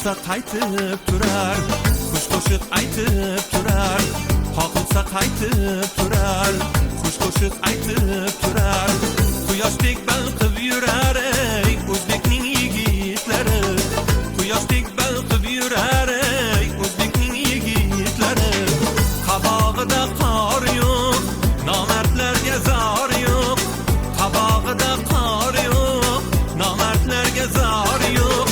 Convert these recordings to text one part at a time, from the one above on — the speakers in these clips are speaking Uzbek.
qoqilsa qaytib turar, xush qo'shiq aytib turar, qoqilsa qaytib turar, xush qo'shiq aytib turar. Quyoshdek balqib yurar ey o'zbekning yigitlari, quyoshdek balqib yurar ey o'zbekning yigitlari. Qabog'ida qor yo'q, nomardlarga zor yo'q, qabog'ida qor yo'q, nomardlarga zor yo'q.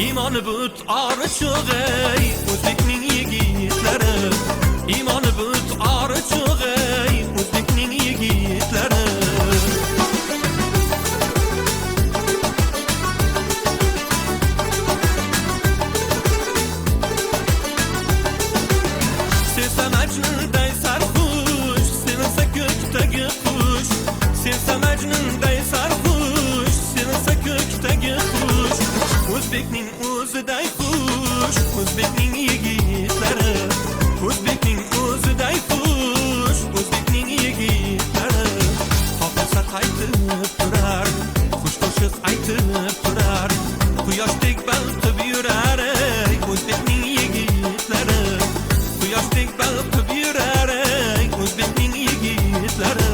İmanı but arıçıq ey o'zbekning yigitlari, İmanı but arıçıq ey o'zbekning yigitlari. Sevsem Mecnun'day sarhoş, sevilse gökteki kuş. Sevsem Mecnun'day sarhoş, sevilse gökteki kuş. O'zbekning o'ziday xush, o'zbekning yigitlari, o'zbekning o'ziday xush, o'zbekning yigitlari. Qoqilsa qaytib turar, xush qo'shiq aytib turar, quyoshdek balqib yurar ey o'zbekning yigitlari, quyoshdek balqib yurar ey o'zbekning yigitlari.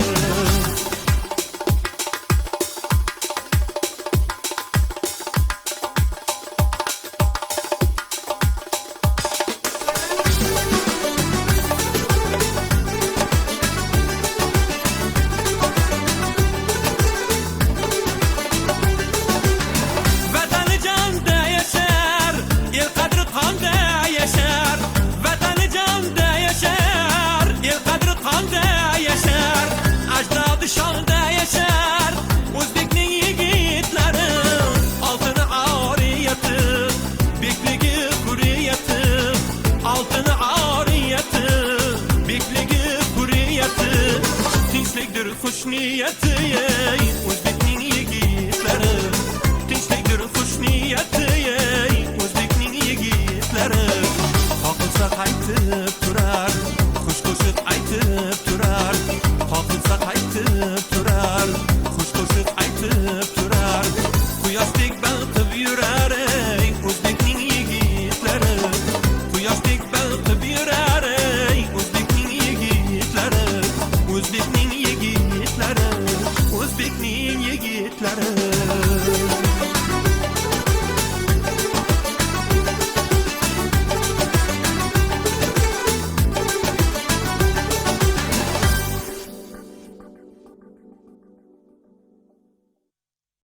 Xush niyati ey o'zbekning yigitlari, tinchlikdir xush niyati ey o'zbekning yigitlari. Qoqilsa qaytib turar, xush qo'shiq aytib turar, qoqilsa qaytib turar, xush qo'shiq aytib turar. Quyoshdek balqib yurar ey o'zbekning yigitlari, quyoshdek balqib yurar ey o'zbekning yigitlari, o'zbekning yigitlari, o'zbekning yigitlari.